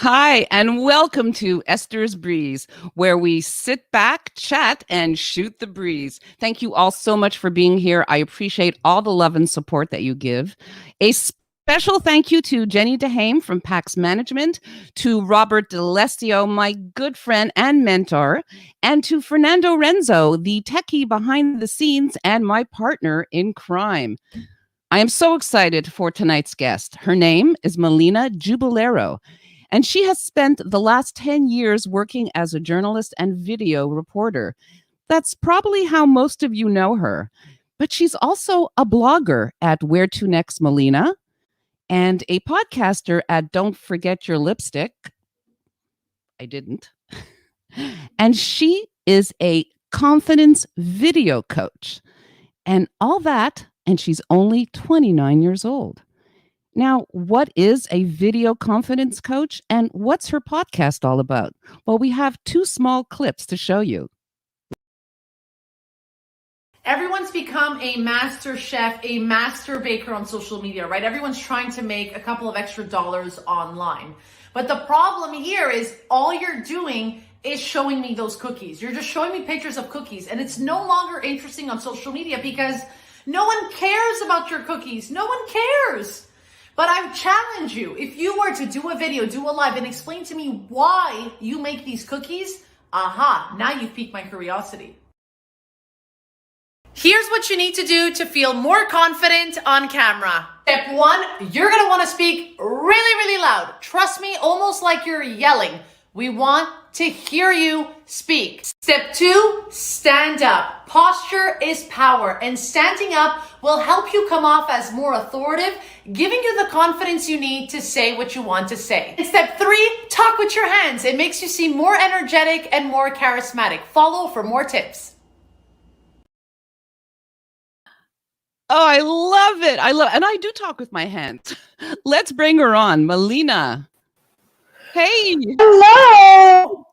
Hi, and welcome to Esther's Breeze, where we sit back, chat, and shoot the breeze. Thank you all so much for being here. I appreciate all the love and support that you give. A special thank you to Jenny DeHame from PAX Management, to Robert DeLestio, my good friend and mentor, and to Fernando Renzo, the techie behind the scenes and my partner in crime. I am so excited for tonight's guest. Her name is Melina Giubilaro, and she has spent the last 10 years working as a journalist and video reporter. That's probably how most of you know her. But she's also a blogger at Where to Next Melina and a podcaster at Don't Forget Your Lipstick. I didn't. And she is a confidence video coach. And all that, and she's only 29 years old. Now, what is a video confidence coach and what's her podcast all about? Well, we have two small clips to show you. Everyone's become a master chef, a master baker on social media, right? Everyone's trying to make a couple of extra dollars online. But the problem here is all you're doing is showing me those cookies. You're just showing me pictures of cookies, and it's no longer interesting on social media because no one cares about your cookies. No one cares. But I challenge you, if you were to do a video, do a live, and explain to me why you make these cookies, aha, now you've piqued my curiosity. Here's what you need to do to feel more confident on camera. Step one, you're gonna wanna speak really, really loud. Trust me, almost like you're yelling. We want to hear you speak. Step two, stand up. Posture is power, and standing up will help you come off as more authoritative, giving you the confidence you need to say what you want to say. And step three, talk with your hands. It makes you seem more energetic and more charismatic. Follow for more tips. Oh, I love it. And I do talk with my hands. Let's bring her on, Melina. Hey. Hello.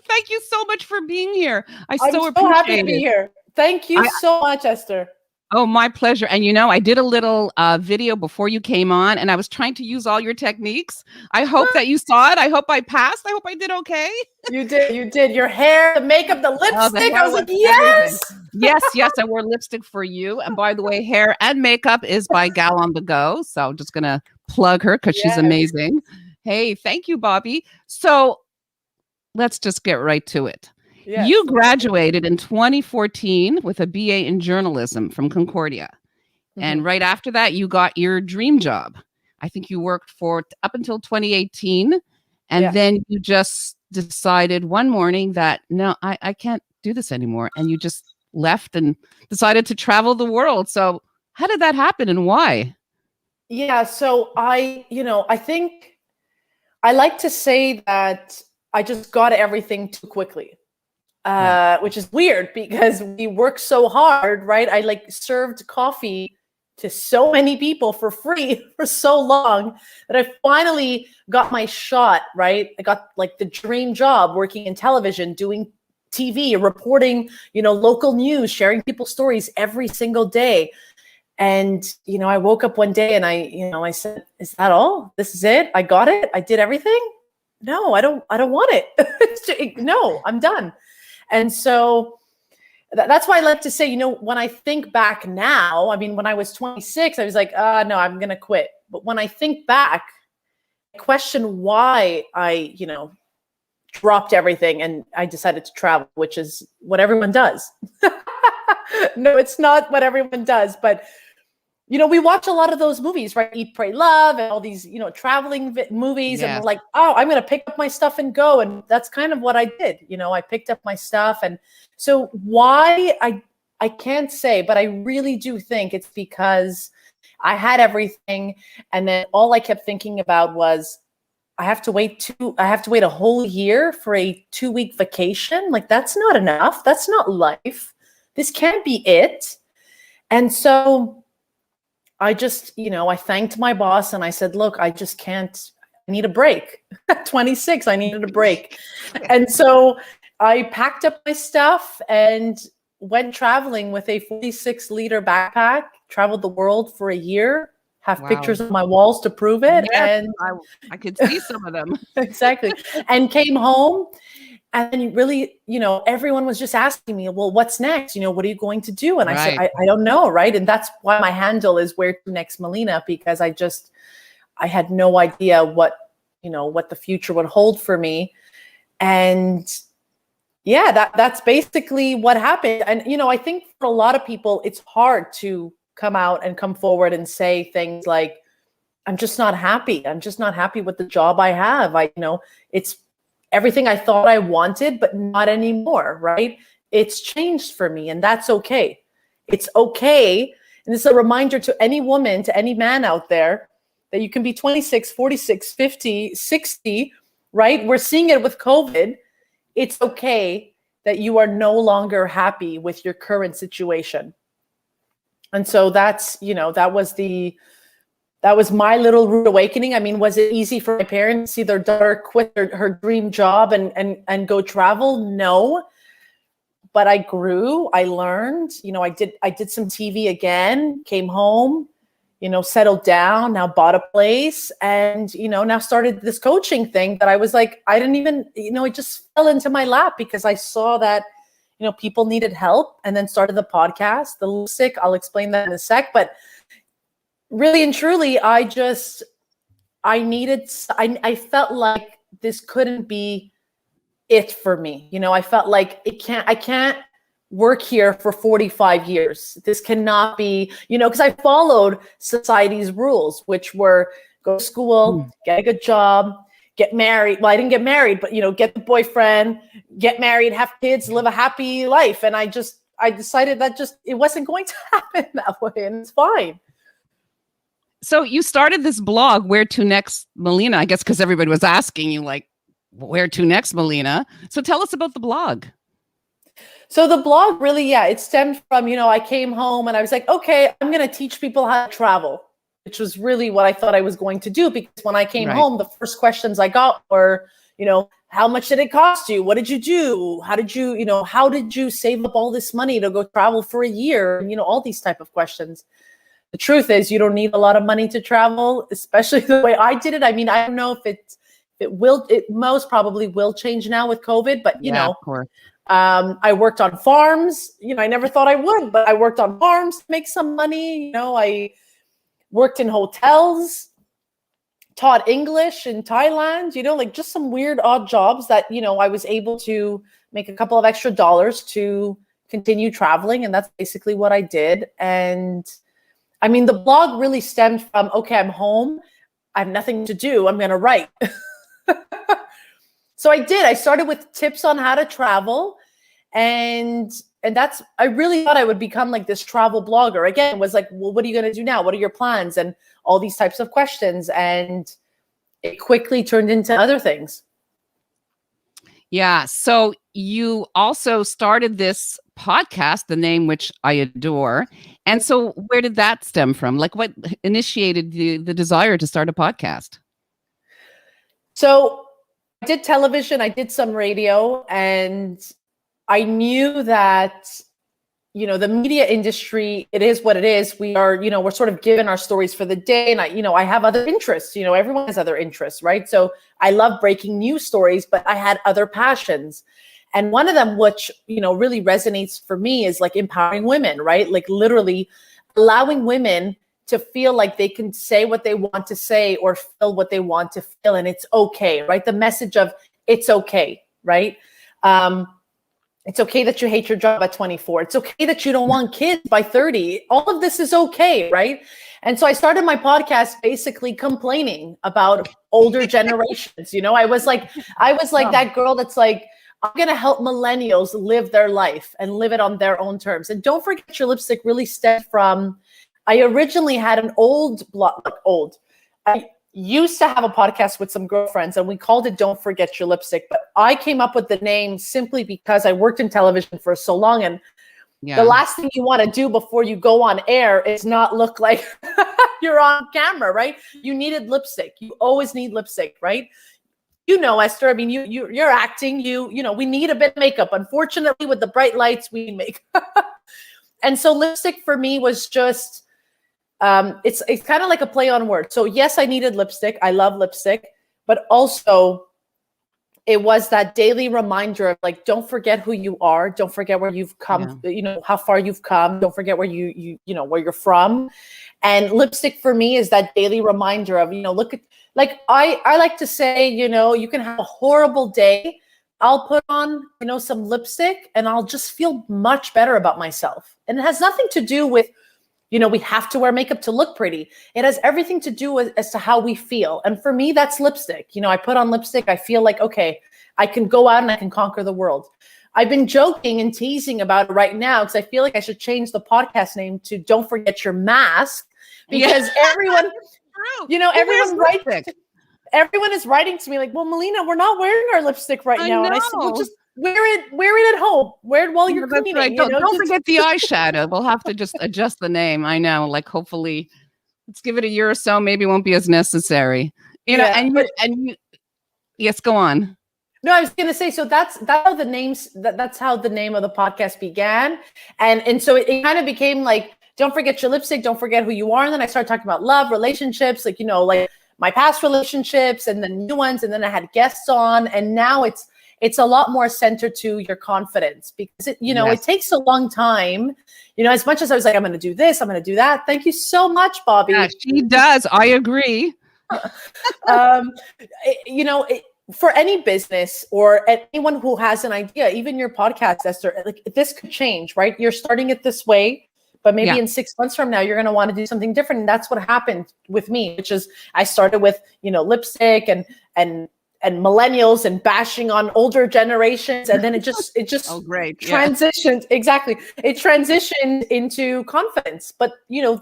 Thank you so much for being here. I'm so happy to be here. Thank you so much, Esther. Oh, my pleasure. And you know, I did a little video before you came on, and I was trying to use all your techniques. I hope that you saw it. I hope I passed. I hope I did okay. You did. Your hair, the makeup, the lipstick. I was like, yes. Yes. I wore lipstick for you. And by the way, hair and makeup is by Gal on the Go. So I'm just going to plug her because she's amazing. Hey, thank you, Bobby. So let's just get right to it. Yes. You graduated in 2014 with a BA in journalism from Concordia. Mm-hmm. And right after that, you got your dream job. I think you worked for up until 2018. And then you just decided one morning that, no, I can't do this anymore. And you just left and decided to travel the world. So how did that happen and why? Yeah, so I think I like to say that I just got everything too quickly. Which is weird because we work so hard, right? I served coffee to so many people for free for so long that I finally got my shot, right? I got the dream job working in television, doing TV, reporting, local news, sharing people's stories every single day. And, I woke up one day and I said, is that all? This is it? I got it? I did everything? No, I don't want it. No, I'm done. And so that's why I like to say, when I think back now, I mean, when I was 26, I was like, no, I'm going to quit. But when I think back, I question why I, dropped everything and I decided to travel, which is what everyone does. No, it's not what everyone does. But, we watch a lot of those movies, right? Eat, Pray, Love, and all these, traveling movies. Yes. And we're like, oh, I'm going to pick up my stuff and go. And that's kind of what I did. I picked up my stuff. And so why I can't say, but I really do think it's because I had everything. And then all I kept thinking about was, I have to wait a whole year for a 2-week vacation. That's not enough. That's not life. This can't be it. And so I just, I thanked my boss and I said, look, I just can't, I need a break. At 26, I needed a break. And so I packed up my stuff and went traveling with a 46-liter backpack, traveled the world for a year. have Wow. pictures on my walls to prove it. Yes, And I could see some of them. exactly. And came home. And then you really, everyone was just asking me, well, what's next? What are you going to do? And I said, Right. I don't know. Right. And that's why my handle is Where to Next Melina, because I had no idea what the future would hold for me. And yeah, that's basically what happened. And, I think for a lot of people, it's hard to come out and come forward and say things like, I'm just not happy. I'm just not happy with the job I have. It's everything I thought I wanted, but not anymore, right? It's changed for me, and that's okay. It's okay. And it's a reminder to any woman, to any man out there, that you can be 26, 46, 50, 60, right? We're seeing it with COVID. It's okay that you are no longer happy with your current situation. And so that's, that was my little rude awakening. I mean, was it easy for my parents to see their daughter quit her dream job and go travel? No. But I grew, I learned, I did some TV again, came home, settled down, now bought a place, and, now started this coaching thing that I was like, I didn't even, it just fell into my lap because I saw that, people needed help, and then started the podcast, the lipstick. I'll explain that in a sec. But really and truly, I felt like this couldn't be it for me. I felt like I can't work here for 45 years. This cannot be, because I followed society's rules, which were go to school, get a good job, get married. Well, I didn't get married, but, get the boyfriend, get married, have kids, live a happy life. And I decided that it wasn't going to happen that way. And it's fine. So you started this blog, Where to Next Melina, I guess, because everybody was asking you, like, where to next, Melina? So tell us about the blog. So the blog really, it stemmed from, I came home and I was like, okay, I'm going to teach people how to travel, which was really what I thought I was going to do. Because when I came home, the first questions I got were, how much did it cost you? What did you do? How did you save up all this money to go travel for a year? All these type of questions. The truth is, you don't need a lot of money to travel, especially the way I did it. I mean, I don't know if it most probably will change now with COVID, but of course. I worked on farms. I never thought I would, but I worked on farms to make some money. I worked in hotels, taught English in Thailand, like just some weird, odd jobs that, I was able to make a couple of extra dollars to continue traveling. And that's basically what I did. And I mean, the blog really stemmed from, okay, I'm home. I have nothing to do. I'm going to write. So I did. I started with tips on how to travel. And I really thought I would become like this travel blogger. Again, was like, well, what are you going to do now? What are your plans? And all these types of questions. And it quickly turned into other things. Yeah. So you also started this podcast, the name which I adore. And so where did that stem from? Like, what initiated the desire to start a podcast? So I did television, I did some radio, and I knew that, the media industry, it is what it is. We are, we're sort of given our stories for the day. And I have other interests, everyone has other interests, right? So I love breaking news stories, but I had other passions. And one of them, which, really resonates for me, is like empowering women, right? Like literally allowing women to feel like they can say what they want to say or feel what they want to feel. And it's okay, right? The message of it's okay, right? It's okay that you hate your job at 24. It's okay that you don't want kids by 30. All of this is okay, right? And so I started my podcast basically complaining about older generations. I was like that girl that's like, I'm going to help millennials live their life and live it on their own terms. And don't forget, your lipstick really stemmed from, I originally had an I used to have a podcast with some girlfriends and we called it Don't Forget Your Lipstick. But I came up with the name simply because I worked in television for so long. And the last thing you want to do before you go on air is not look like you're on camera, right? You needed lipstick. You always need lipstick, right? Esther, I mean, you're acting, we need a bit of makeup. Unfortunately, with the bright lights, we make. And so lipstick for me was just it's kind of like a play on words. So yes, I needed lipstick. I love lipstick, but also it was that daily reminder of like, don't forget who you are. Don't forget where you've come, you know, how far you've come. Don't forget where you know, where you're from. And lipstick for me is that daily reminder of, you know, look at, like, I like to say, you know, you can have a horrible day. I'll put on, you know, some lipstick and I'll just feel much better about myself. And it has nothing to do with, you know, we have to wear makeup to look pretty. It has everything to do with as to how we feel. And for me, that's lipstick. You know, I put on lipstick. I feel like, okay, I can go out and I can conquer the world. I've been joking and teasing about it right now because I feel like I should change the podcast name to Don't Forget Your Mask, because everyone, you know, everyone is writing to me like, well, Melina, we're not wearing our lipstick right now. And I said, well, just wear it at home. Wear it while you're cleaning. Right. You know? Don't forget the eyeshadow. We'll have to just adjust the name. I know. Like, hopefully, let's give it a year or so. Maybe it won't be as necessary. You know. And yes, go on. No, I was going to say, so that's how the names. That's how the name of the podcast began, and so it kind of became like, don't forget your lipstick. Don't forget who you are. And then I started talking about love, relationships, like, you know, like my past relationships, and then new ones, and then I had guests on, and now it's a lot more centered to your confidence, because it, you know, it takes a long time, you know, as much as I was like, I'm going to do this, I'm going to do that. Thank you so much, Bobby. Yeah, she does. I agree. You know, for any business or anyone who has an idea, even your podcast, Esther, like this could change, right? You're starting it this way, but maybe in 6 months from now, you're going to want to do something different. And that's what happened with me, which is I started with, you know, lipstick and millennials and bashing on older generations. And then it just oh, great. transitioned. Exactly. It transitioned into confidence. But, you know,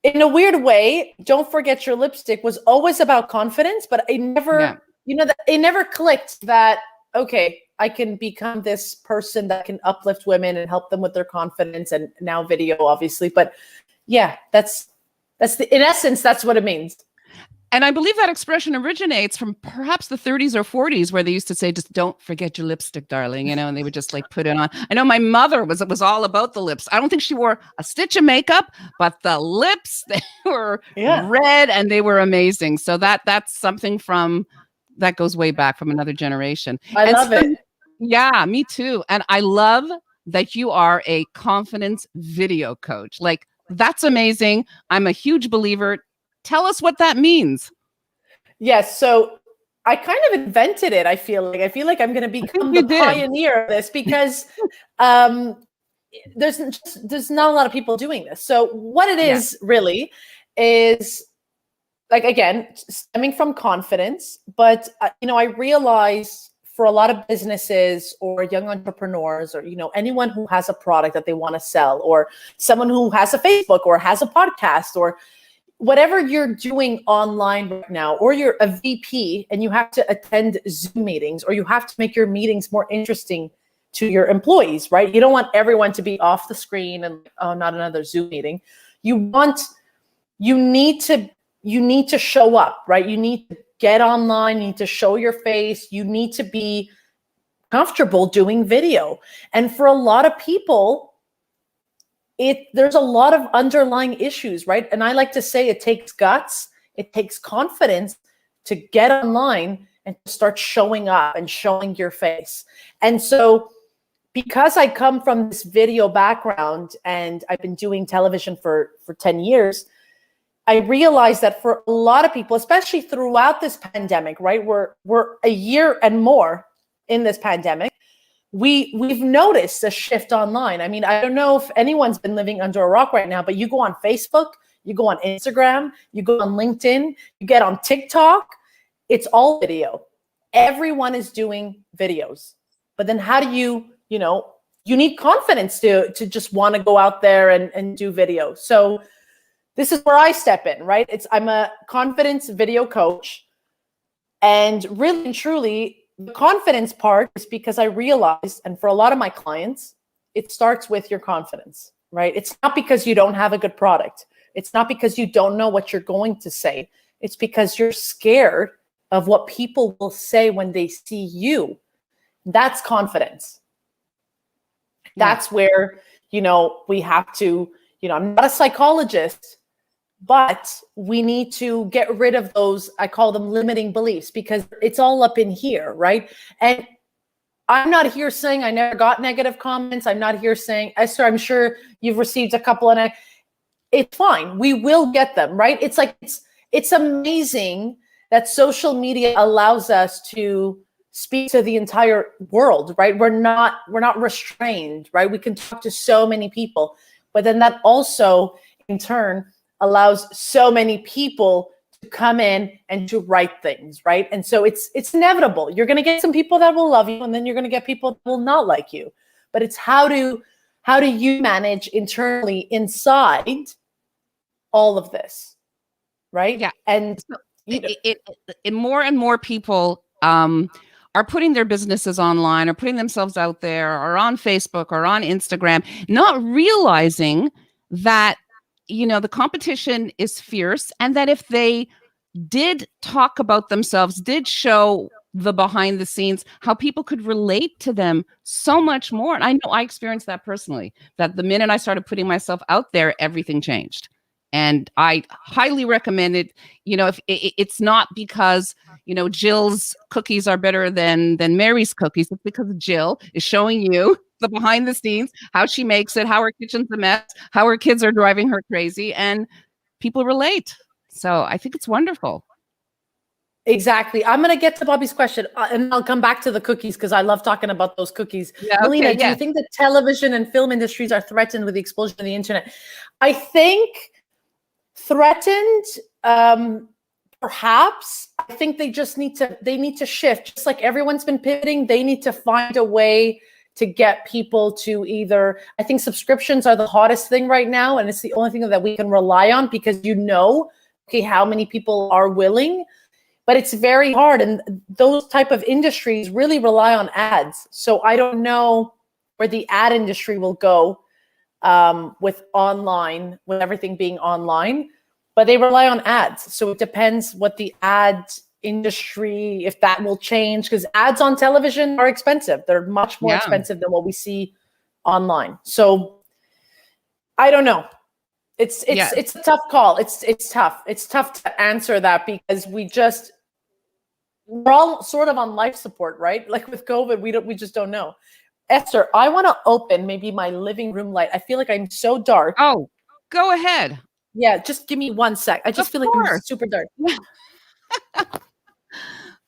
in a weird way, Don't Forget Your Lipstick was always about confidence, but it never, you know, it never clicked that, okay, I can become this person that can uplift women and help them with their confidence, and now video, obviously. But yeah, that's in essence, that's what it means. And I believe that expression originates from perhaps the 30s or 40s, where they used to say, just don't forget your lipstick, darling, you know, and they would just like put it on. I know my mother it was all about the lips. I don't think she wore a stitch of makeup, but the lips, they were red and they were amazing. So that's something that goes way back from another generation. I love it. Yeah, me too. And I love that you are a confidence video coach. Like, that's amazing. I'm a huge believer. Tell us what that means. Yes. So I kind of invented it. I feel like I'm going to become the pioneer of this, because there's not a lot of people doing this. So what it is really is, like, again, stemming from confidence. But, you know, I realize for a lot of businesses or young entrepreneurs, or, you know, anyone who has a product that they want to sell, or someone who has a Facebook or has a podcast, or whatever you're doing online right now, or you're a VP and you have to attend Zoom meetings, or you have to make your meetings more interesting to your employees, right? You don't want everyone to be off the screen and, oh, not another Zoom meeting. You need to show up, right? You need to get online, you need to show your face, you need to be comfortable doing video. And for a lot of people, there's a lot of underlying issues, right? And I like to say it takes guts, it takes confidence to get online and start showing up and showing your face. And so, because I come from this video background and I've been doing television for 10 years, I realized that for a lot of people, especially throughout this pandemic, right? We're a year and more in this pandemic. We've noticed a shift online. I mean, I don't know if anyone's been living under a rock right now, but you go on Facebook, you go on Instagram, you go on LinkedIn, you get on TikTok, it's all video. Everyone is doing videos. But then how do you need confidence to just want to go out there and do video. So this is where I step in, right? I'm a confidence video coach. And really and truly, the confidence part is because I realized, and for a lot of my clients, it starts with your confidence, right? It's not because you don't have a good product. It's not because you don't know what you're going to say. It's because you're scared of what people will say when they see you. That's confidence. That's where, we have to, I'm not a psychologist, But we need to get rid of those, I call them limiting beliefs, because it's all up in here, right? And I'm not here saying I never got negative comments. I'm not here saying, Esther, I'm sure you've received a couple, and it's fine. We will get them, right? It's like, it's amazing that social media allows us to speak to the entire world, right? We're not restrained, right? We can talk to so many people, but then that also in turn allows so many people to come in and to write things, right? And so it's inevitable. You're going to get some people that will love you, and then you're going to get people that will not like you. But it's how do you manage internally inside all of this, right? Yeah. And it more and more people are putting their businesses online, or putting themselves out there, or on Facebook or on Instagram, not realizing that, the competition is fierce, and that if they did talk about themselves, did show the behind the scenes, how people could relate to them so much more. And I know I experienced that personally, that the minute I started putting myself out there, everything changed. And I highly recommend it. If it's not because, Jill's cookies are better than Mary's cookies, it's because Jill is showing you the behind the scenes, how she makes it, how her kitchen's a mess, how her kids are driving her crazy, and people relate. So I think it's wonderful. Exactly. I'm going to get to Bobby's question, and I'll come back to the cookies because I love talking about those cookies. Yeah, Melina, okay, do you think that television and film industries are threatened with the explosion of the internet? I think threatened, perhaps. I think they just need to shift. Just like everyone's been pivoting, they need to find a way to get people to either, I think subscriptions are the hottest thing right now, and it's the only thing that we can rely on, because okay, how many people are willing, but it's very hard. And those type of industries really rely on ads. So I don't know where the ad industry will go with everything being online, but they rely on ads. So it depends what the ad industry, if that will change, because ads on television are expensive. They're much more expensive than what we see online. So I don't know. It's a tough call. It's tough. It's tough to answer that, because we're all sort of on life support, right? Like with COVID, we just don't know. Esther, I want to open maybe my living room light. I feel like I'm so dark. Oh, go ahead. Yeah, just give me 1 sec. I just feel like I'm super dark.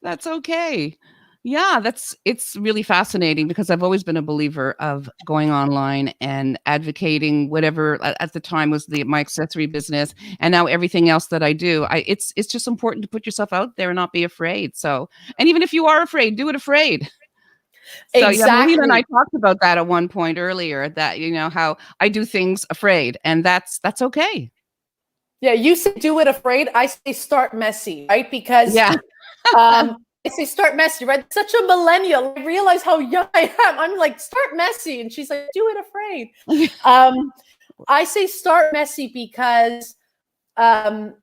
That's okay. Yeah, it's really fascinating, because I've always been a believer of going online and advocating whatever at the time was my accessory business, and now everything else that I do. It's just important to put yourself out there and not be afraid. So, and even if you are afraid, do it afraid. So exactly. yeah, Melina and I talked about that at one point earlier, that how I do things afraid, and that's okay. Yeah, you say do it afraid. I say start messy, right? Because I say start messy, right? Such a millennial. I realize how young I am. I'm like, start messy. And she's like, do it afraid. I say start messy because a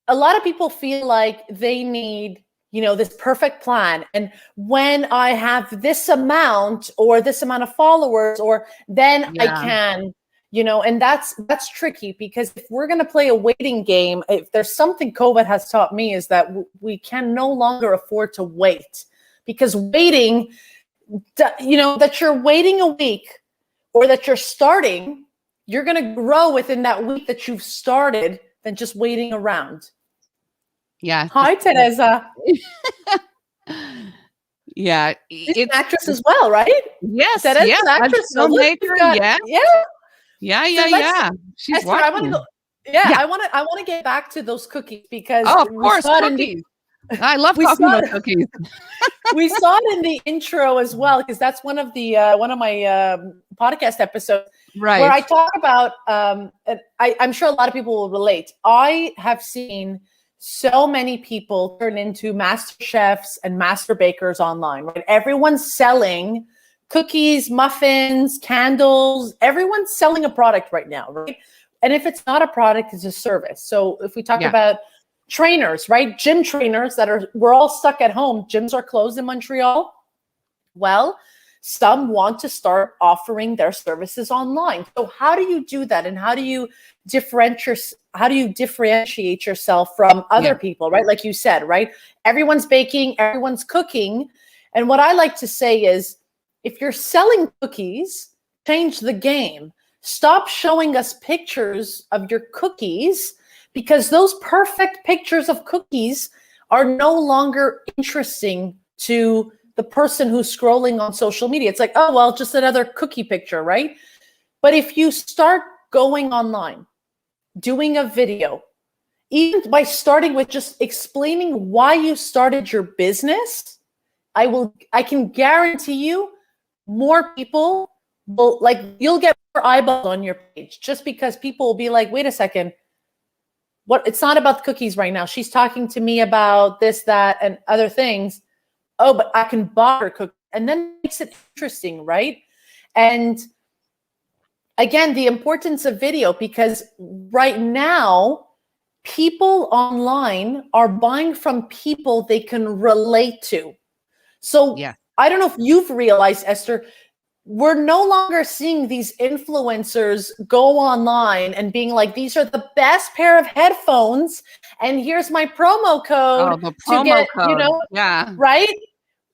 lot of people feel like they need, this perfect plan. And when I have this amount or this amount of followers, or then I can, and that's tricky, because if we're going to play a waiting game, if there's something COVID has taught me, is that we can no longer afford to wait, because waiting, that you're waiting a week, or that you're starting, you're going to grow within that week that you've started than just waiting around. Yeah. Hi, Teresa. Yeah. She's an actress as well, right? Yes. Teresa's yes. an actress. So Yeah. Yeah. She's Esther, watching. I want to go. Yeah, I want to get back to those cookies, because of course, cookies. I love talking about cookies. We saw it in the intro as well, because that's one of my podcast episodes, right, where I talk about. And I'm sure a lot of people will relate. I have seen so many people turn into master chefs and master bakers online. Right, everyone's selling cookies, muffins, candles. Everyone's selling a product right now, right? And if it's not a product, it's a service. So if we talk about trainers, right? Gym trainers we're all stuck at home. Gyms are closed in Montreal. Well, Some want to start offering their services online. So how do you do that? And how do you differentiate yourself from other people, right? Like you said, right? Everyone's baking, everyone's cooking. And what I like to say is, if you're selling cookies, change the game. Stop showing us pictures of your cookies, because those perfect pictures of cookies are no longer interesting to the person who's scrolling on social media. It's like, oh, well, just another cookie picture, right? But if you start going online, doing a video, even by starting with just explaining why you started your business, I can guarantee you more people will, like, you'll get more eyeballs on your page, just because people will be like, wait a second, what? It's not about the cookies right now. She's talking to me about this, that, and other things. Oh, but I can buy her cookie. And then it makes it interesting, right? And again, the importance of video, because right now, people online are buying from people they can relate to. So I don't know if you've realized, Esther, we're no longer seeing these influencers go online and being like, these are the best pair of headphones, and here's my promo code to get, you know, right?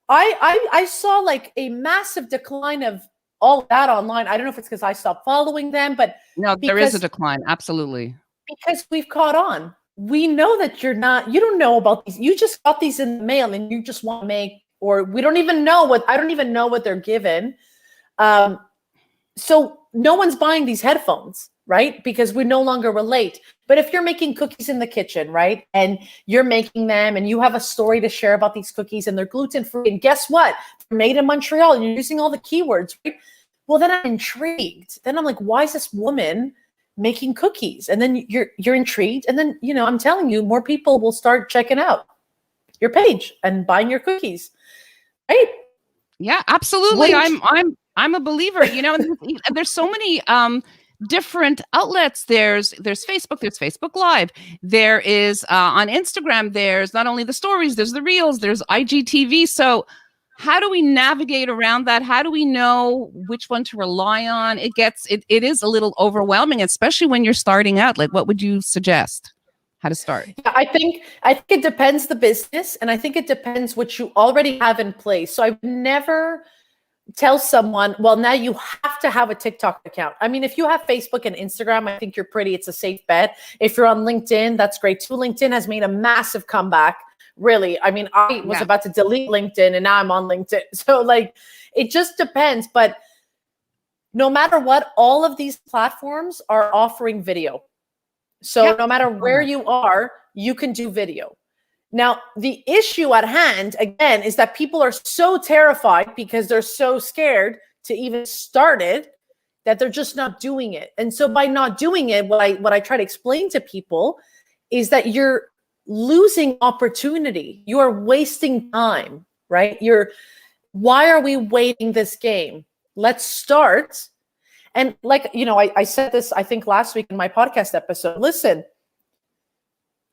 I saw like a massive decline of all that online. I don't know if it's because I stopped following them, but no, there is a decline. Absolutely. Because we've caught on. We know that you don't know about these. You just got these in the mail and you just want to make, or I don't even know what they're given. So no one's buying these headphones, right? Because we no longer relate. But if you're making cookies in the kitchen, right, and you're making them and you have a story to share about these cookies and they're gluten-free, and guess what? They're made in Montreal, and you're using all the keywords, right? Well, then I'm intrigued. Then I'm like, why is this woman making cookies? And then you're intrigued. And then, you know, I'm telling you, more people will start checking out your page and buying your cookies, right? Yeah, absolutely. I'm a believer, you know, and there's so many different outlets. There's Facebook, there's Facebook Live. There is on Instagram, there's not only the stories, there's the reels, there's IGTV. So how do we navigate around that? How do we know which one to rely on? It is a little overwhelming, especially when you're starting out. Like, what would you suggest? How to start? Yeah, I think it depends the business, and I think it depends what you already have in place. So I've never tell someone, well, now you have to have a TikTok account. I mean, if you have Facebook and Instagram, I think it's a safe bet. If you're on LinkedIn, that's great too. LinkedIn has made a massive comeback. Really. I mean, I was about to delete LinkedIn and now I'm on LinkedIn. So like, it just depends. But no matter what, all of these platforms are offering video. So no matter where you are, you can do video. Now, the issue at hand, again, is that people are so terrified because they're so scared to even start it that they're just not doing it. And so by not doing it, what I try to explain to people is that you're losing opportunity. You are wasting time, right? Why are we waiting this game? Let's start. And like, you know, I said this, I think last week in my podcast episode, listen,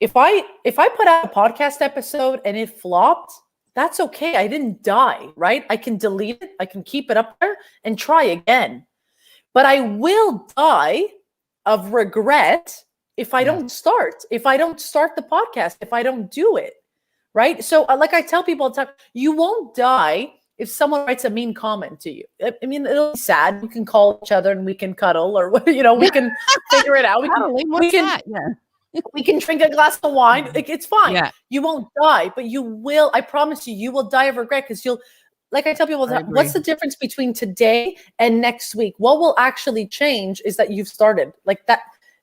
if I put out a podcast episode and it flopped, that's okay. I didn't die, right? I can delete it. I can keep it up there and try again. But I will die of regret if I don't start, the podcast, if I don't do it, right? So like I tell people all the time, you won't die if someone writes a mean comment to you. I mean, it'll be sad. You can call each other and we can cuddle, or, you know, we can figure it out. We can drink a glass of wine. Like, it's fine. Yeah. You won't die, but you will. I promise you will die of regret, because like I tell people, what's the difference between today and next week? What will actually change is that you've started. Like that.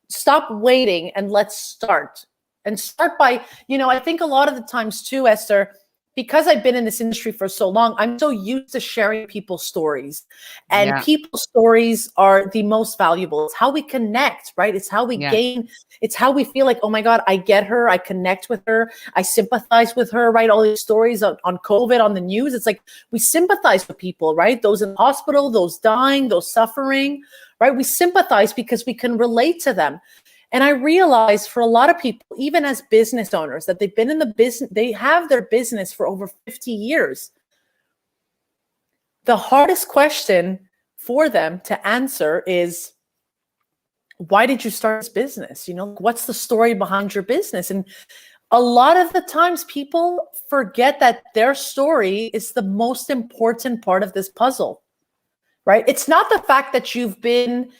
Stop waiting and let's start. And start by, you know, I think a lot of the times too, Esther, because I've been in this industry for so long, I'm so used to sharing people's stories, and people's stories are the most valuable. It's how we connect, right? It's how we gain. It's how we feel like, oh my God, I get her. I connect with her. I sympathize with her, right? All these stories on COVID on the news. It's like we sympathize with people, right? Those in the hospital, those dying, those suffering, right? We sympathize because we can relate to them. And I realize for a lot of people, even as business owners, that they've been in the business, they have their business for over 50 years. the hardest question for them to answer is, why did you start this business? What's the story behind your business? And a lot of the times people forget that their story is the most important part of this puzzle, right? It's not the fact that you've been,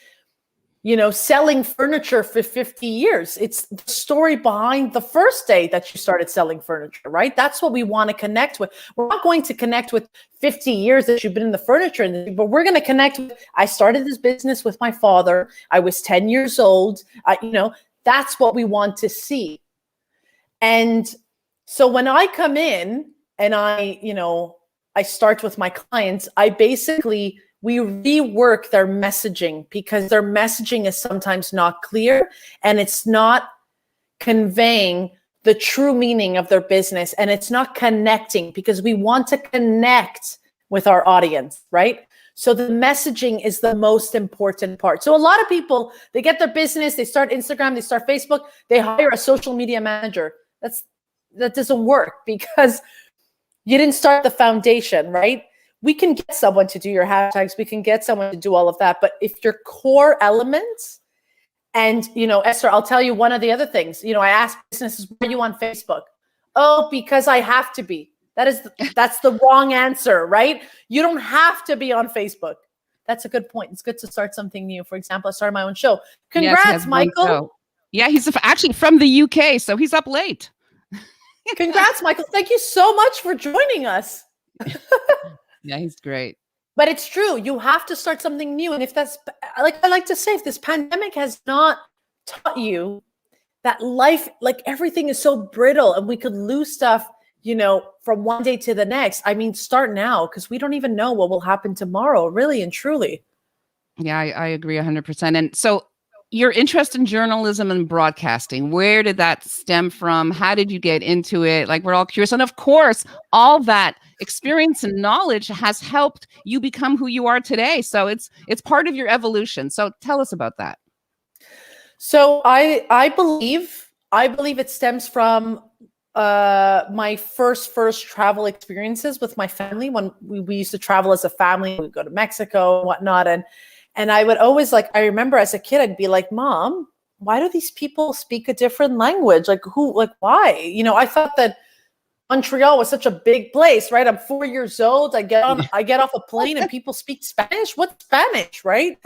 selling furniture for 50 years. It's the story behind the first day that you started selling furniture, right? That's what we want to connect with. We're not going to connect with 50 years that you've been in the furniture industry, but we're going to connect with, I started this business with my father. I was 10 years old. That's what we want to see. And so when I come in and I start with my clients, we rework their messaging, because their messaging is sometimes not clear and it's not conveying the true meaning of their business, and it's not connecting, because we want to connect with our audience, right? So the messaging is the most important part. So a lot of people, they get their business, they start Instagram, they start Facebook, they hire a social media manager. That doesn't work, because you didn't start the foundation, right? We can get someone to do your hashtags. We can get someone to do all of that. But if your core elements, and, Esther, I'll tell you one of the other things, I ask businesses, why are you on Facebook? Oh, because I have to be. That's the wrong answer, right? You don't have to be on Facebook. That's a good point. It's good to start something new. For example, I started my own show. Congrats, Michael. Yeah, he's actually from the UK, so he's up late. Congrats, Michael. Thank you so much for joining us. Yeah, he's great. But it's true. You have to start something new. And if that's, like I like to say, if this pandemic has not taught you that life, like everything is so brittle and we could lose stuff, from one day to the next. I mean, start now, because we don't even know what will happen tomorrow, really and truly. Yeah, I agree 100%. And so your interest in journalism and broadcasting, where did that stem from? How did you get into it? Like, we're all curious. And of course, all that experience and knowledge has helped you become who you are today. So it's part of your evolution. So tell us about that. So I believe it stems from my first travel experiences with my family, when we used to travel as a family. We'd go to Mexico and whatnot. And I would always, I remember as a kid, I'd be like, Mom, why do these people speak a different language? Why? I thought that Montreal was such a big place, right? I'm 4 years old. I get off a plane and people speak Spanish. What's Spanish, right?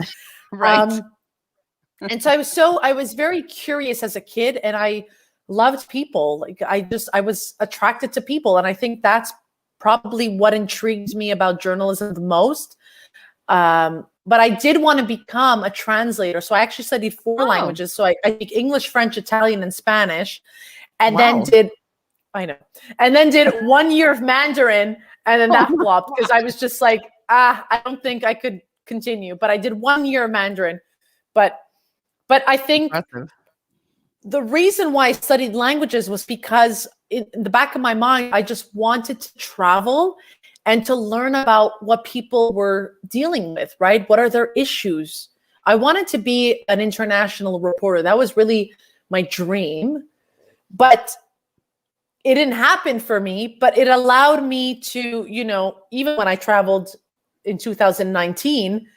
Right. And so I was very curious as a kid, and I loved people. I was attracted to people. And I think that's probably what intrigues me about journalism the most. But I did want to become a translator. So I actually studied 4 languages. So I speak English, French, Italian, and Spanish. And then did 1 year of Mandarin. And then that flopped, because I was just like, I don't think I could continue. But I did 1 year of Mandarin. But I think the reason why I studied languages was because in the back of my mind, I just wanted to travel and to learn about what people were dealing with, right? What are their issues? I wanted to be an international reporter. That was really my dream. But it didn't happen for me, but it allowed me to, even when I traveled in 2018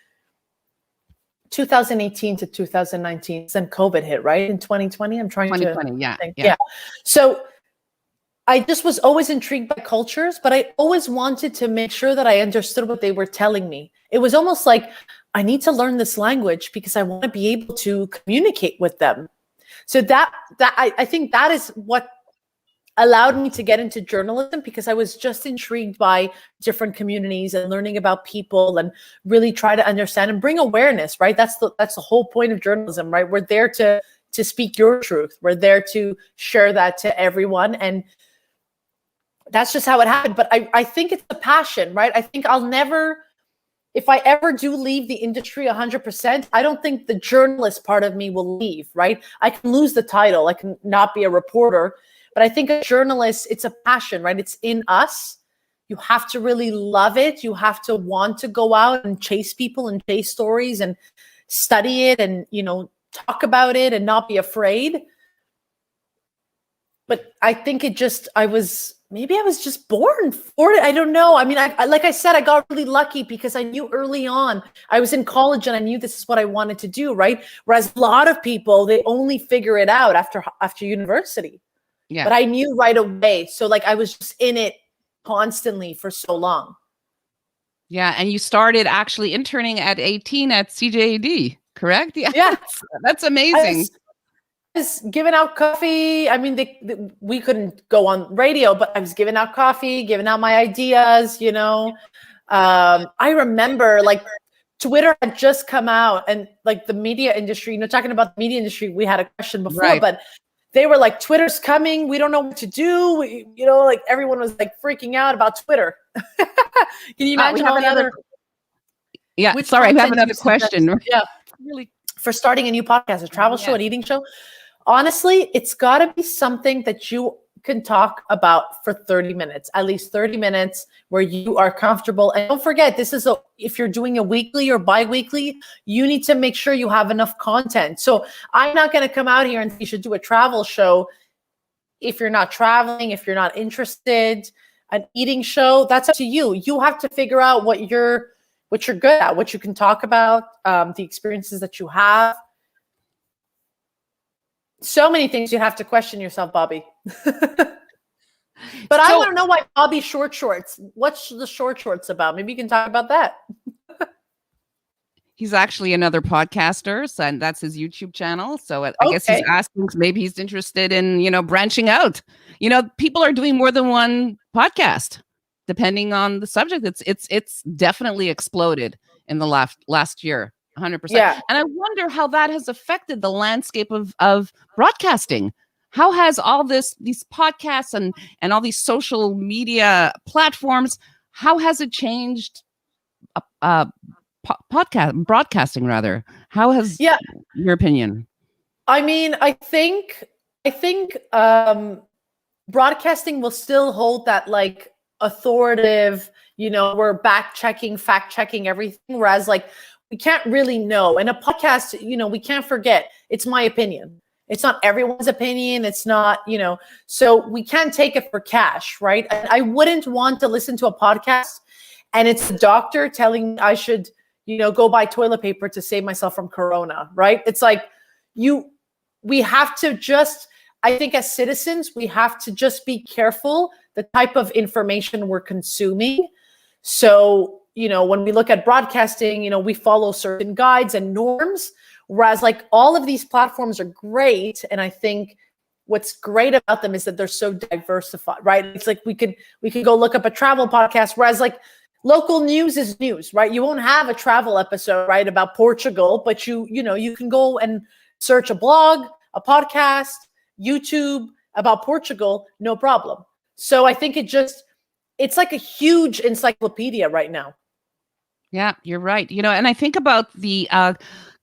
to 2019, then COVID hit, right? In 2020, I'm trying 2020, to think. Yeah. So I just was always intrigued by cultures, but I always wanted to make sure that I understood what they were telling me. It was almost like, I need to learn this language because I want to be able to communicate with them. So that I think that is what allowed me to get into journalism, because I was just intrigued by different communities and learning about people and really try to understand and bring awareness, right? That's the whole point of journalism, right? We're there to speak your truth. We're there to share that to everyone. And that's just how it happened. But I think it's a passion, right? I think if I ever do leave the industry 100%, I don't think the journalist part of me will leave, right? I can lose the title. I can not be a reporter. But I think a journalist, it's a passion, right? It's in us. You have to really love it. You have to want to go out and chase people and chase stories and study it and, talk about it and not be afraid. But I think I was maybe I was just born for it. I don't know. I mean, I like I said, I got really lucky because I knew early on. I was in college and I knew this is what I wanted to do, right? Whereas a lot of people, they only figure it out after university. Yeah. But I knew right away. So like I was just in it constantly for so long. Yeah, and you started actually interning at 18 at CJAD, correct? Yeah. Yeah. That's amazing. I was giving out coffee. I mean, we couldn't go on radio, but I was giving out coffee, giving out my ideas, you know. I remember like Twitter had just come out and like the media industry, you know, talking about the media industry, we had a question before, Right. but they were like, Twitter's coming. We don't know what to do. You know, like everyone was like freaking out about Twitter. Can you imagine all the other? Yeah, Which sorry, I have content another you suggest? question. Yeah. Really, For starting a new podcast, a travel show, an eating show. Honestly, it's got to be something that you can talk about for 30 minutes, at least 30 minutes where you are comfortable. And don't forget, if you're doing a weekly or bi-weekly, you need to make sure you have enough content. So I'm not going to come out here and say you should do a travel show if you're not traveling, if you're not interested. An eating show, that's up to you. You have to figure out what you're good at, what you can talk about, the experiences that you have. So many things you have to question yourself, Bobby. But I want to know why Bobby short shorts. What's the short shorts about? Maybe you can talk about that. He's actually another podcaster, so, and that's his YouTube channel. So I guess he's asking, maybe he's interested in, you know, branching out. You know, people are doing more than one podcast, depending on the subject. It's definitely exploded in the last year. 100%. Yeah. And I wonder how that has affected the landscape of broadcasting. How has all these podcasts and all these social media platforms, how has it changed broadcasting rather? How has your opinion? I mean, I think broadcasting will still hold that like authoritative, you know, we're fact checking everything. Whereas like we can't really know. In a podcast, you know, we can't forget it's my opinion. It's not everyone's opinion. It's not, you know, so we can't take it for cash, right? I wouldn't want to listen to a podcast and it's a doctor telling me I should, you know, go buy toilet paper to save myself from corona, right? It's like we have to just, I think as citizens, we have to just be careful the type of information we're consuming. So, you know, when we look at broadcasting, you know, we follow certain guides and norms, whereas like all of these platforms are great. And I think what's great about them is that they're so diversified, right? It's like we could go look up a travel podcast, whereas like local news is news, right? You won't have a travel episode, right, about Portugal, but you know, you can go and search a blog, a podcast, YouTube about Portugal, no problem. So I think it's like a huge encyclopedia right now. Yeah, you're right. You know, and I think about the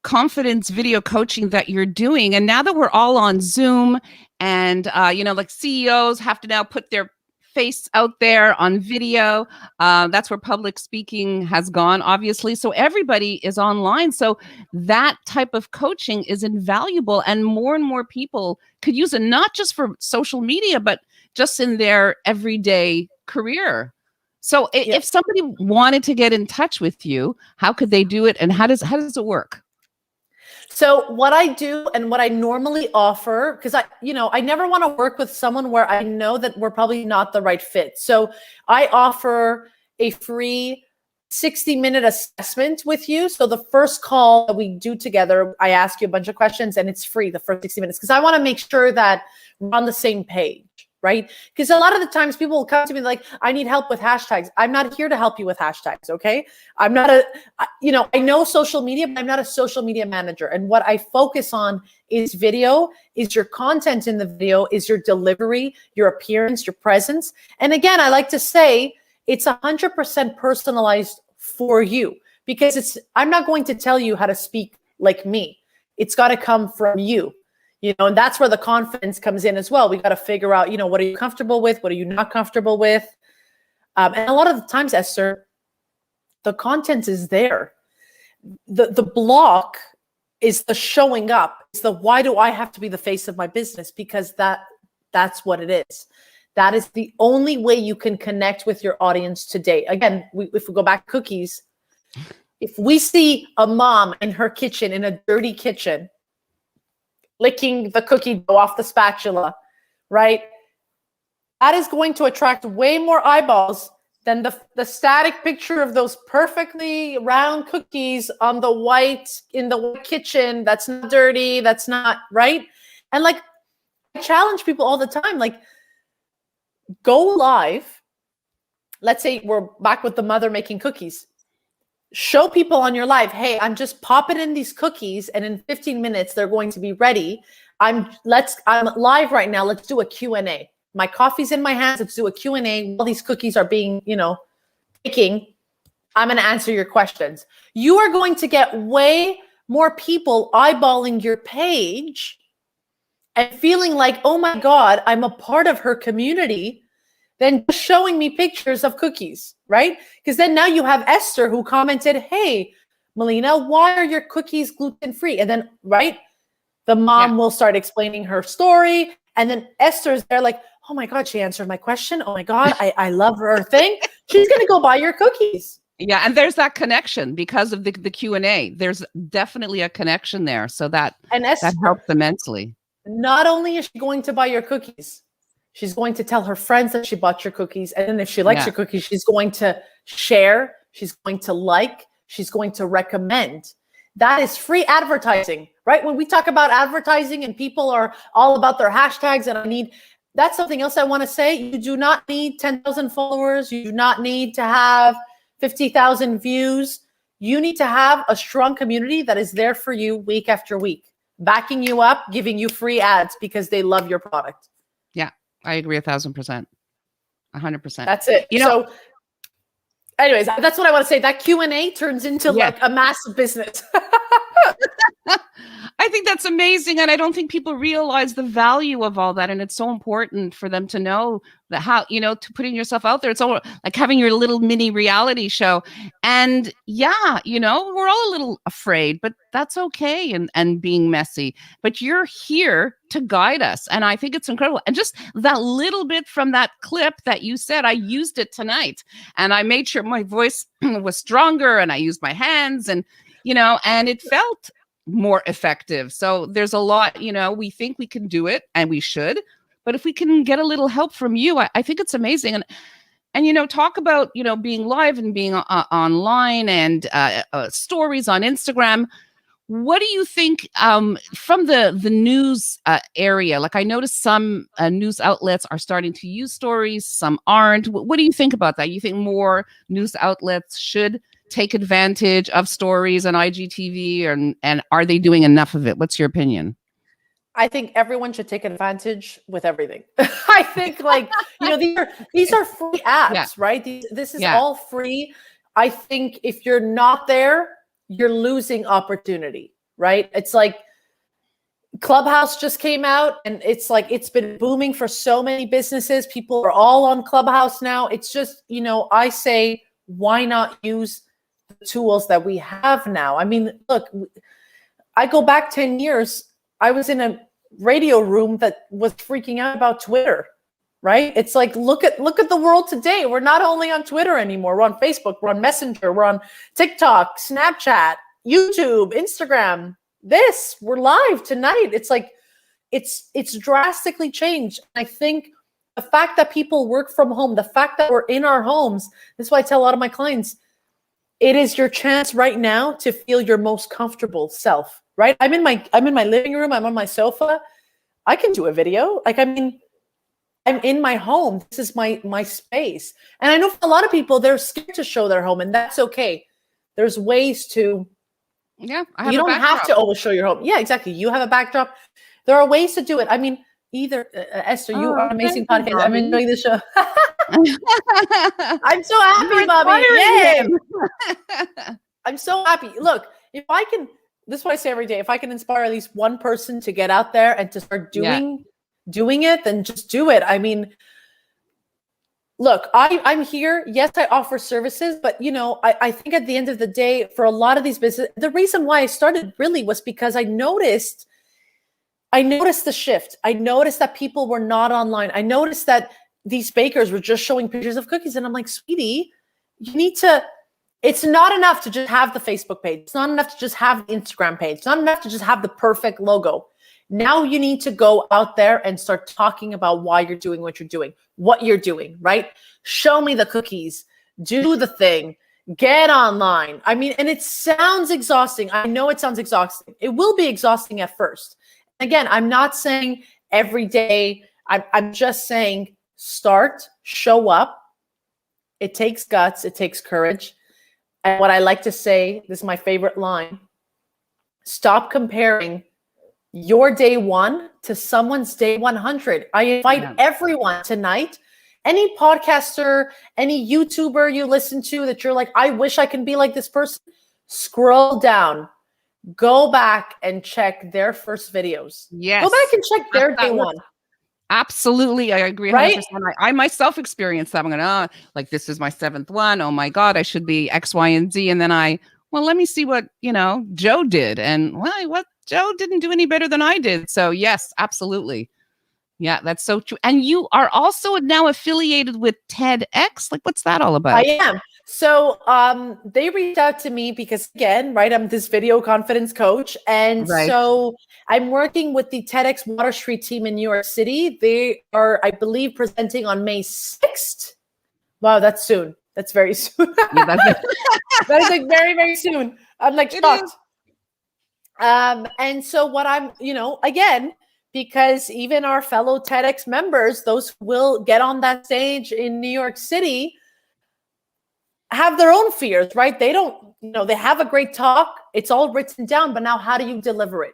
confidence video coaching that you're doing. And now that we're all on Zoom and, you know, like CEOs have to now put their face out there on video. That's where public speaking has gone, obviously. So everybody is online. So that type of coaching is invaluable. And more people could use it, not just for social media, but just in their everyday career. So if somebody wanted to get in touch with you, how could they do it? And how does it work? So what I do and what I normally offer, because I never want to work with someone where I know that we're probably not the right fit. So I offer a free 60-minute assessment with you. So the first call that we do together, I ask you a bunch of questions and it's free the first 60 minutes because I want to make sure that we're on the same page. Right? Because a lot of the times people will come to me like, I need help with hashtags. I'm not here to help you with hashtags. Okay. I'm not I know social media, but I'm not a social media manager. And what I focus on is video, is your content in the video, is your delivery, your appearance, your presence. And again, I like to say it's 100% personalized for you because I'm not going to tell you how to speak like me. It's got to come from you. You know, and that's where the confidence comes in as well. We got to figure out, you know, what are you comfortable with? What are you not comfortable with? And a lot of the times, Esther, the content is there. The block is the showing up. It's the why do I have to be the face of my business? Because that's what it is. That is the only way you can connect with your audience today. Again, if we go back to cookies, if we see a mom in her kitchen, in a dirty kitchen, licking the cookie dough off the spatula, right? That is going to attract way more eyeballs than the static picture of those perfectly round cookies on the white, in the white kitchen. That's not dirty. That's not right. And like, I challenge people all the time, like, go live. Let's say we're back with the mother making cookies. Show people on your live, hey, I'm just popping in these cookies, and in 15 minutes they're going to be ready. I'm live right now. Let's do a Q&A. My coffee's in my hands. Let's do a Q&A while these cookies are being, baking. I'm going to answer your questions. You are going to get way more people eyeballing your page and feeling like, oh my God, I'm a part of her community, than just showing me pictures of cookies, right? Because then now you have Esther who commented, hey, Melina, why are your cookies gluten-free? And then, right, the mom will start explaining her story. And then Esther's there like, oh my God, she answered my question. Oh my God, I love her thing. She's going to go buy your cookies. Yeah, and there's that connection because of the Q&A. There's definitely a connection there. So that helps immensely. Not only is she going to buy your cookies, she's going to tell her friends that she bought your cookies. And then if she likes your cookies, she's going to share, she's going to like, she's going to recommend. That is free advertising, right? When we talk about advertising and people are all about their hashtags, and that's something else I want to say. You do not need 10,000 followers. You do not need to have 50,000 views. You need to have a strong community that is there for you week after week, backing you up, giving you free ads because they love your product. Yeah, I agree 1,000%. 100%. That's it. So anyways, that's what I want to say. That Q&A turns into like a massive business. I think that's amazing. And I don't think people realize the value of all that. And it's so important for them to know that how, to putting yourself out there. It's all like having your little mini reality show. And we're all a little afraid, but that's okay. And being messy, but you're here to guide us. And I think it's incredible. And just that little bit from that clip that you said, I used it tonight, and I made sure my voice was stronger, and I used my hands, and and it felt more effective. So there's a lot, we think we can do it, and we should, but if we can get a little help from you, I think it's amazing. And talk about, being live and being online, and stories on Instagram. What do you think from the news area? Like, I noticed some news outlets are starting to use stories, some aren't. What do you think about that? You think more news outlets should take advantage of stories on IGTV, and are they doing enough of it? What's your opinion? I think everyone should take advantage with everything. I think these are free apps, right? This is all free. I think if you're not there, you're losing opportunity, right? It's like Clubhouse just came out, and it's like, it's been booming for so many businesses. People are all on Clubhouse now. It's just, I say, why not use the tools that we have now? I mean, look, I go back 10 years. I was in a radio room that was freaking out about Twitter, right? It's like, look at the world today. We're not only on Twitter anymore. We're on Facebook, we're on Messenger, we're on TikTok, Snapchat, YouTube, Instagram. We're live tonight. It's like, it's drastically changed. I think the fact that people work from home, the fact that we're in our homes, this is why I tell a lot of my clients, it is your chance right now to feel your most comfortable self, right? I'm in my living room. I'm on my sofa. I can do a video. I'm in my home. This is my space. And I know for a lot of people, they're scared to show their home, and that's okay. There's ways to, you don't have to always show your home. Yeah, exactly. You have a backdrop. There are ways to do it. I mean, Esther, you are an amazing podcast. I'm enjoying the show. I'm so happy, Bobby. Yay. I'm so happy. Look, if I can, this is what I say every day, if I can inspire at least one person to get out there and to start doing it, then just do it. I mean, look, I'm here. Yes, I offer services, but I think at the end of the day, for a lot of these businesses, the reason why I started really was because I noticed the shift. I noticed that people were not online. I noticed that these bakers were just showing pictures of cookies. And I'm like, sweetie, you need to, it's not enough to just have the Facebook page. It's not enough to just have the Instagram page. It's not enough to just have the perfect logo. Now you need to go out there and start talking about why you're doing what you're doing, right? Show me the cookies, do the thing, get online. I mean, and it sounds exhausting. I know it sounds exhausting. It will be exhausting at first. Again, I'm not saying every day. I'm just saying start, show up. It takes guts. It takes courage. And what I like to say, this is my favorite line, stop comparing your day one to someone's day 100. I invite everyone tonight, any podcaster, any YouTuber you listen to that you're like, I wish I can be like this person, scroll down, go back and check their first videos. Yes. Go back and check their day one. Absolutely. I agree 100%. Right? I myself experienced that. I'm going, like, this is my 7th one. Oh my God, I should be X, Y, and Z. And then let me see what, Joe did. And what Joe didn't do any better than I did. So yes, absolutely. Yeah, that's so true. And you are also now affiliated with TEDx. Like, what's that all about? I am. So they reached out to me because, again, right, I'm this video confidence coach. And so I'm working with the TEDx Water Street team in New York City. They are, I believe, presenting on May 6th. Wow, that's soon. That's very soon. Yeah, that is like very, very soon. I'm like shocked. And so what I'm, again, because even our fellow TEDx members, those who will get on that stage in New York City, have their own fears, right? They don't, they have a great talk. It's all written down, but now how do you deliver it?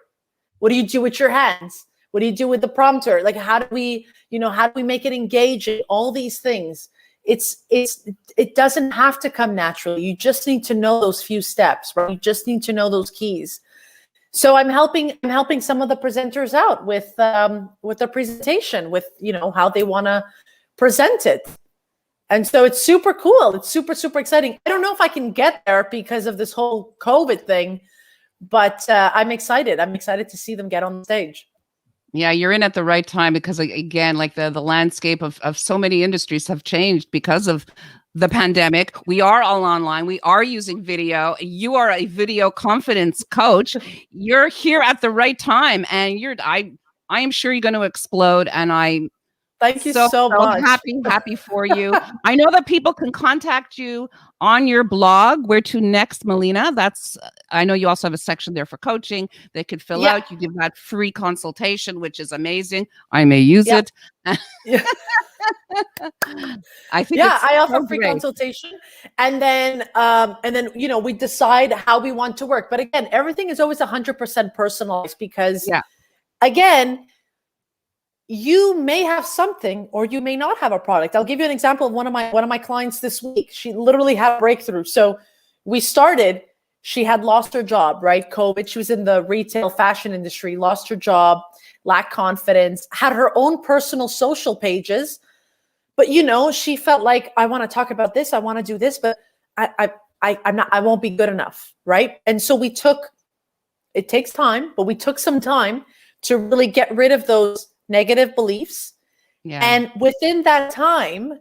What do you do with your hands? What do you do with the prompter? Like, how do we make it engaging? All these things. It doesn't have to come naturally. You just need to know those few steps, right? You just need to know those keys. So I'm helping some of the presenters out with their presentation, with how they want to present it. And so it's super cool. It's super, super exciting. I don't know if I can get there because of this whole COVID thing, but I'm excited. I'm excited to see them get on the stage. Yeah, you're in at the right time because, again, like the landscape of so many industries have changed because of the pandemic. We are all online. We are using video. You are a video confidence coach. You're here at the right time, and I am sure you're going to explode. And thank you so much. Happy for you. I know that people can contact you on your blog. Where to next, Melina? I know you also have a section there for coaching. They could fill out. You give that free consultation, which is amazing. I may use it. I think I offer free consultation, and then we decide how we want to work. But again, everything is always 100% personalized because again, you may have something or you may not have a product. I'll give you an example of one of my clients this week. She literally had a breakthrough. So she had lost her job, right? COVID. She was in the retail fashion industry, lost her job, lacked confidence, had her own personal social pages. But she felt like, I want to talk about this, I want to do this, but I won't be good enough, right? And so it takes time, but we took some time to really get rid of those negative beliefs. And within that time,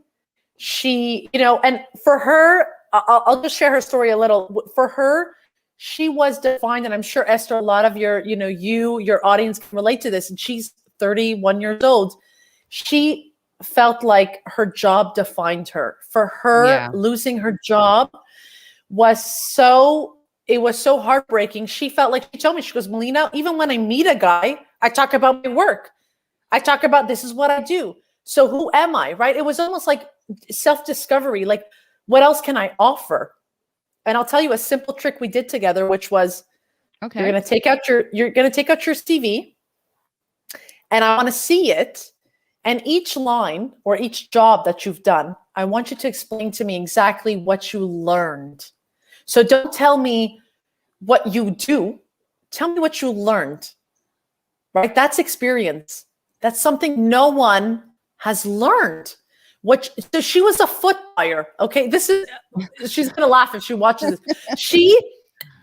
she, and for her, I'll just share her story a little. For her, she was defined, and I'm sure, Esther, a lot of your audience can relate to this, and she's 31 years old. She felt like her job defined her. For her, losing her job was so heartbreaking. She felt like, she told me, she goes, Melina, even when I meet a guy, I talk about my work. I talk about, this is what I do. So who am I, right? It was almost like self-discovery. Like, what else can I offer? And I'll tell you a simple trick we did together, which was, you're going to take out your CV, and I want to see it. And each line or each job that you've done, I want you to explain to me exactly what you learned. So don't tell me what you do. Tell me what you learned, right? That's experience. That's something no one has learned. So she was a foot buyer. Okay. She's going to laugh if she watches this.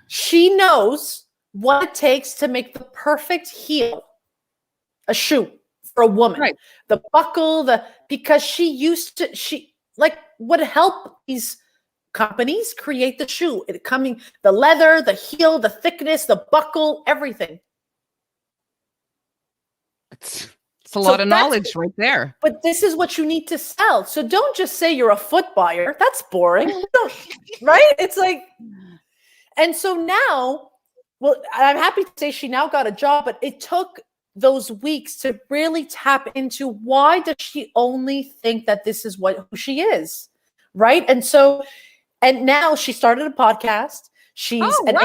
She knows what it takes to make the perfect heel, a shoe, for a woman. Right. The buckle, because she would help these companies create the shoe. The leather, the heel, the thickness, the buckle, everything. It's a lot of knowledge right there. But this is what you need to sell. So don't just say you're a foot buyer. That's boring. Right? It's like, and so now, well, I'm happy to say she now got a job, but it took those weeks to really tap into why does she only think that this is who she is, right? And now she started a podcast. And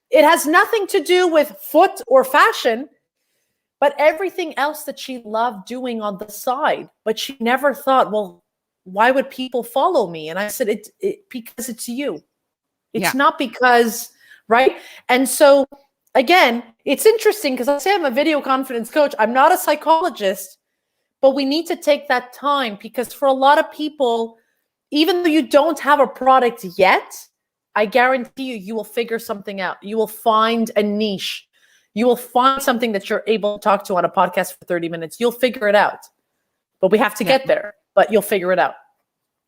it has nothing to do with foot or fashion, but everything else that she loved doing on the side. But she never thought, well, why would people follow me? And I said, because it's you. It's not because, right? And so again, it's interesting because I say I'm a video confidence coach. I'm not a psychologist, but we need to take that time because for a lot of people, even though you don't have a product yet, I guarantee you will figure something out. You will find a niche. You will find something that you're able to talk to on a podcast for 30 minutes. You'll figure it out. But we have to get there, but you'll figure it out.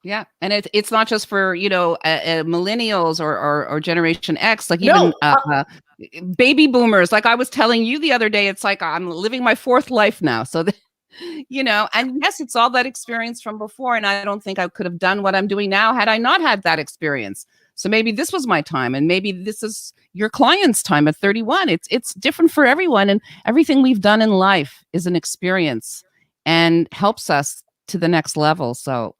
Yeah. And it's not just for, millennials or Generation X, like even baby boomers. Like I was telling you the other day, it's like I'm living my fourth life now. So, and yes, it's all that experience from before. And I don't think I could have done what I'm doing now had I not had that experience. So maybe this was my time and maybe this is your client's time at 31. It's different for everyone. And everything we've done in life is an experience and helps us to the next level. So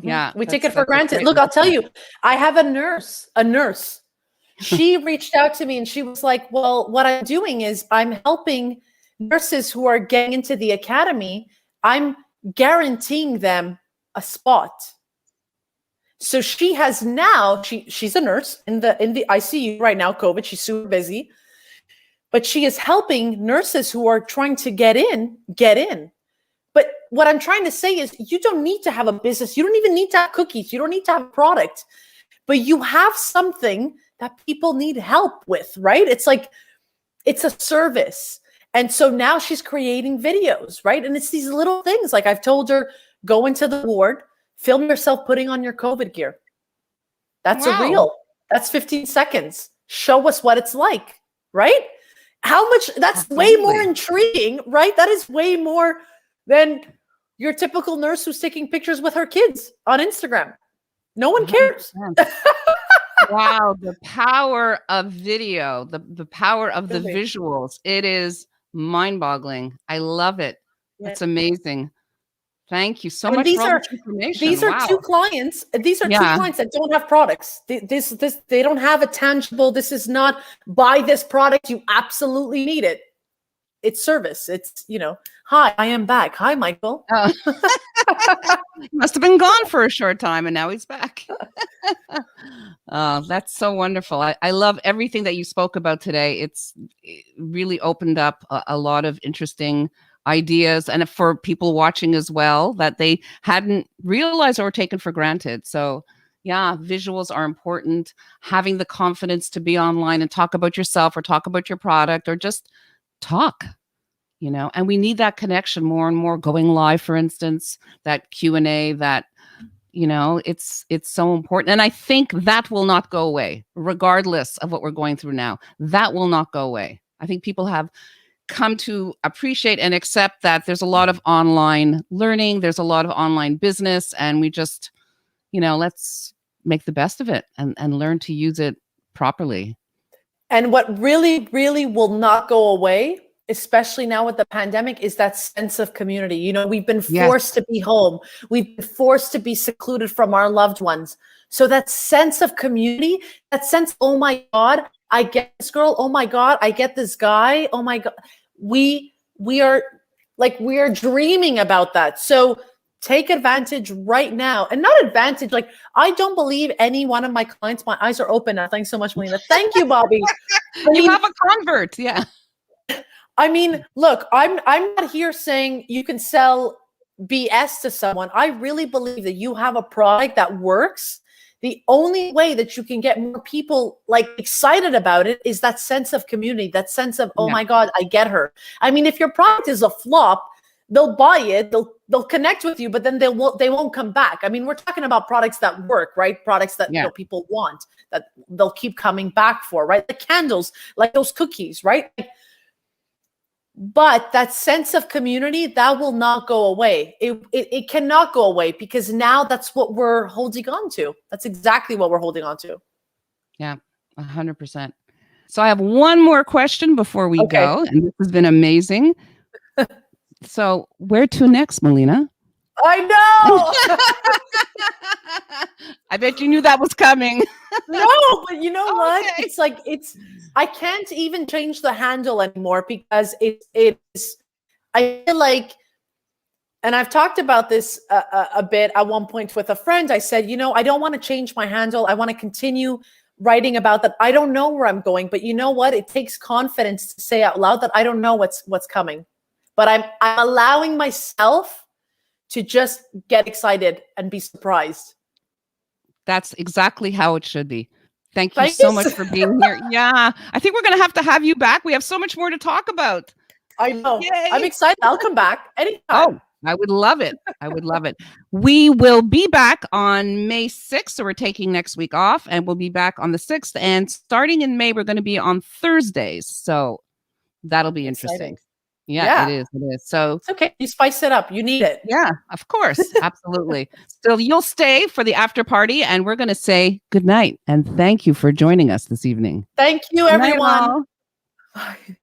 yeah, we take it for granted. Look, I'll tell you, I have a nurse. She reached out to me and she was like, well, what I'm doing is I'm helping nurses who are getting into the academy. I'm guaranteeing them a spot. So she has now, she's a nurse in the ICU right now, COVID, she's super busy, but she is helping nurses who are trying to get in. But what I'm trying to say is you don't need to have a business. You don't even need to have cookies. You don't need to have a product, but you have something that people need help with, right? It's like, it's a service. And so now she's creating videos, right? And it's these little things. Like I've told her, go into the ward, film yourself putting on your COVID gear. That's a reel. That's 15 seconds. Show us what it's like, right? How much, that's way more intriguing, right? That is way more than your typical nurse who's taking pictures with her kids on Instagram. No one cares. Wow, the power of video, the power of the visuals. It is mind-boggling. I love it. It's amazing. Thank you so much for all this information. These are two clients. These are two clients that don't have products. They don't have a tangible. This is not buy this product. You absolutely need it. It's service. It's, hi, I am back. Hi, Michael. Oh. He must have been gone for a short time and now he's back. Oh, that's so wonderful. I love everything that you spoke about today. It really opened up a lot of interesting ideas and for people watching as well that they hadn't realized or taken for granted. So yeah, visuals are important. Having the confidence to be online and talk about yourself or talk about your product or just talk, and we need that connection more and more. Going live, for instance, that Q&A, that, it's so important. And I think that will not go away, regardless of what we're going through now. That will not go away. I think people have come to appreciate and accept that there's a lot of online learning, there's a lot of online business, and we just, let's make the best of it and learn to use it properly. And what really, really will not go away, especially now with the pandemic, is that sense of community. We've been forced to be home. We've been forced to be secluded from our loved ones. So that sense of community, that sense, oh my God, I get this girl. Oh my God, I get this guy. Oh my God. We are dreaming about that. So take advantage right now, and not advantage. Like, I don't believe any one of my clients, my eyes are open now. Thanks so much, Melina. Thank you, Bobby. You have a convert. Yeah. I mean, look, I'm not here saying you can sell BS to someone. I really believe that you have a product that works. The only way that you can get more people excited about it is that sense of community, that sense of, oh my God, I get her. I mean, if your product is a flop, they'll buy it, they'll connect with you, but then they won't come back. I mean, we're talking about products that work, right? Products that people want, that they'll keep coming back for, right? The candles, like those cookies, right? But that sense of community, that will not go away. It cannot go away, because now that's what we're holding on to. That's exactly what we're holding on to. Yeah, 100%. So I have one more question before we go, and this has been amazing. So where to next, Melina? I know. I bet you knew that was coming. No, but you know what? It's like, I can't even change the handle anymore, because it's, I feel like, and I've talked about this a bit at one point with a friend. I said, you know, I don't want to change my handle. I want to continue writing about that. I don't know where I'm going, but you know what? It takes confidence to say out loud that I don't know what's coming. But I'm allowing myself to just get excited and be surprised. That's exactly how it should be. Thank you so much for being here. Yeah, I think we're going to have you back. We have so much more to talk about. I know. Yay. I'm excited. I'll come back anytime. Oh, I would love it. I would love it. We will be back on May 6th. So we're taking next week off, and we'll be back on the 6th. And starting in May, we're going to be on Thursdays. So that'll be interesting. Yeah, it is. It is. So it's okay. You spice it up. You need it. Yeah, of course. Absolutely. So you'll stay for the after party, and we're going to say good night. And thank you for joining us this evening. Thank you, everyone. Bye.